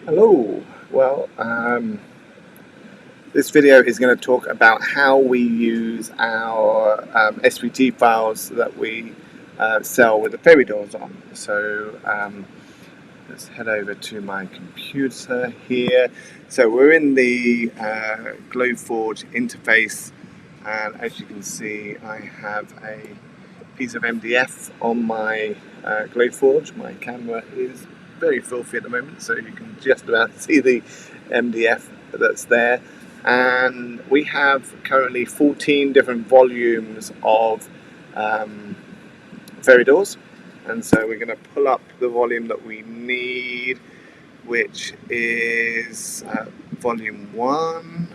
Hello. Well, this video is going to talk about how we use our SVG files that we sell with the fairy doors on. So let's head over to my computer here. So we're in the Glowforge interface, and as you can see, I have a piece of MDF on my Glowforge. My camera is very filthy at the moment, so you can just about see the MDF that's there. And we have currently 14 different volumes of fairy doors. And so we're going to pull up the volume that we need, which is volume 1.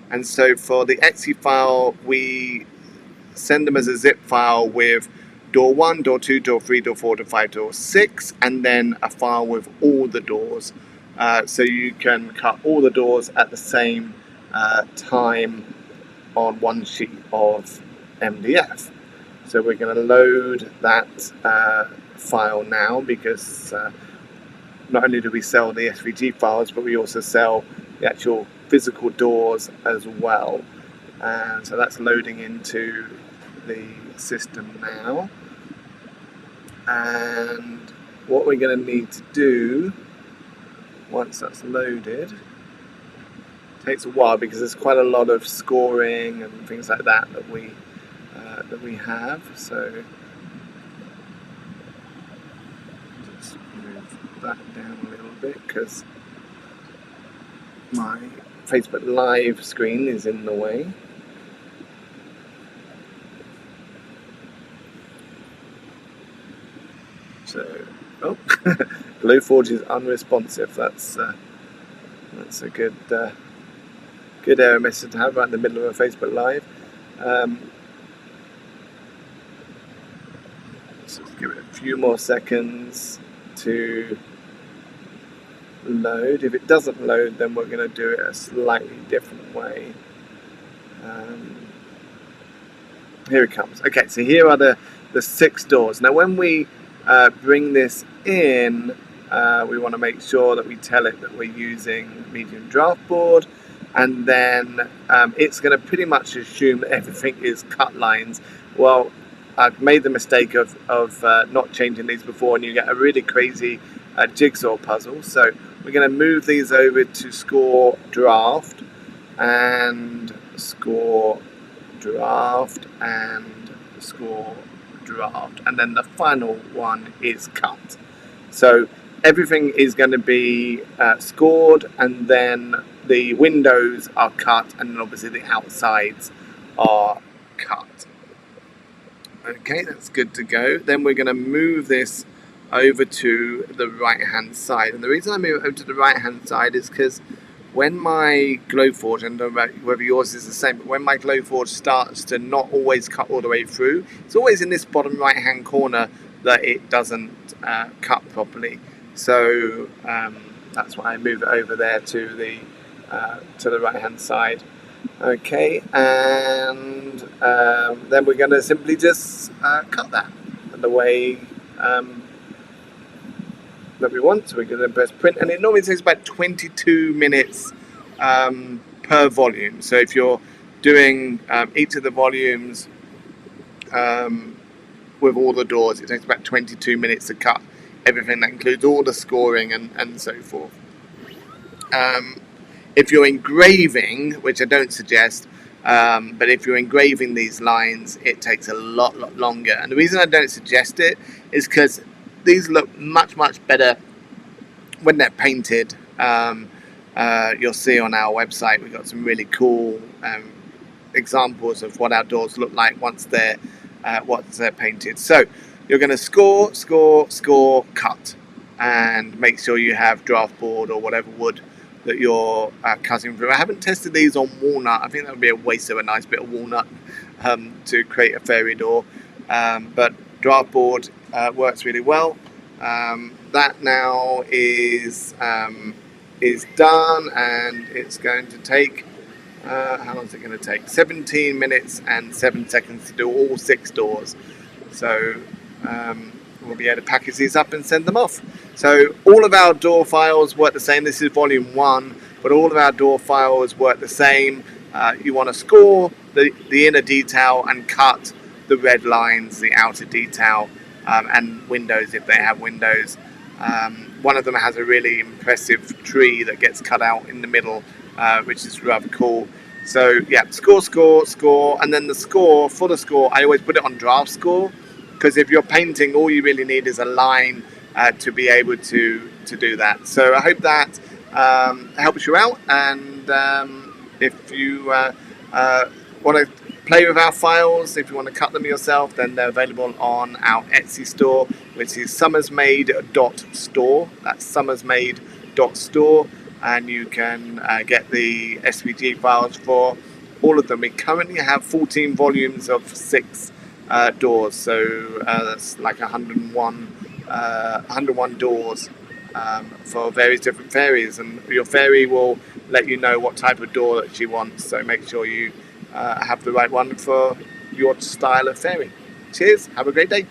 And so for the exe file, we send them as a zip file with door 1, door 2, door 3, door 4, door 5, door 6, and then a file with all the doors. So you can cut all the doors at the same time on one sheet of MDF. So we're going to load that file now, because not only do we sell the SVG files, but we also sell the actual physical doors as well. And so that's loading into the system now. And what we're going to need to do once that's loaded, takes a while because there's quite a lot of scoring and things like that we have. So just move that down a little bit because my Facebook Live screen is in the way. So, Glowforge is unresponsive. That's a good error message to have right in the middle of a Facebook Live. Let's just give it a few more seconds to load. If it doesn't load, then we're going to do it a slightly different way. Here it comes. Okay, so here are the 6 doors. Now when we bring this in, we want to make sure that we tell it that we're using medium draft board, and then it's going to pretty much assume that everything is cut lines. Well, I've made the mistake of not changing these before, and you get a really crazy jigsaw puzzle. So we're going to move these over to score draft, and score draft, and score draft, and then the final one is cut. So everything is going to be scored, and then the windows are cut, and then obviously the outsides are cut. Okay, that's good to go. Then we're going to move this over to the right hand side, and the reason I move it over to the right hand side is because when my Glowforge, and I don't know whether yours is the same, but when my Glowforge starts to not always cut all the way through, it's always in this bottom right hand corner that it doesn't cut properly. So that's why I move it over there to the right hand side. Okay, and then we're going to simply just cut that the way that we want. So we're going to press print, and it normally takes about 22 minutes per volume. So if you're doing each of the volumes with all the doors, it takes about 22 minutes to cut everything. That includes all the scoring and so forth. If you're engraving, which I don't suggest, but if you're engraving these lines, it takes a lot longer. And the reason I don't suggest it is because these look much better when they're painted. You'll see on our website we've got some really cool examples of what our doors look like once they're painted. So you're going to score, cut, and make sure you have draft board or whatever wood that you're cutting through. I haven't tested these on walnut. I think that would be a waste of a nice bit of walnut to create a fairy door, but draft board works really well. That now is done, and it's going to take how long is it going to take? 17 minutes and 7 seconds to do all 6 doors. So we'll be able to package these up and send them off. So all of our door files work the same. This is volume 1, but all of our door files work the same. You want to score the inner detail and cut the red lines, the outer detail, and windows if they have windows. One of them has a really impressive tree that gets cut out in the middle, which is rather cool. So yeah, score, and then the score, for the score, I always put it on draft score, because if you're painting, all you really need is a line to be able to do that. So I hope that helps you out, and if you want to play with our files, if you want to cut them yourself, then they're available on our Etsy store, which is summersmade.store. That's summersmade.store, and you can get the SVG files for all of them. We currently have 14 volumes of 6 doors, so that's like 101 doors for various different fairies, and your fairy will let you know what type of door that she wants, so make sure you have the right one for your style of fairy. Cheers, have a great day.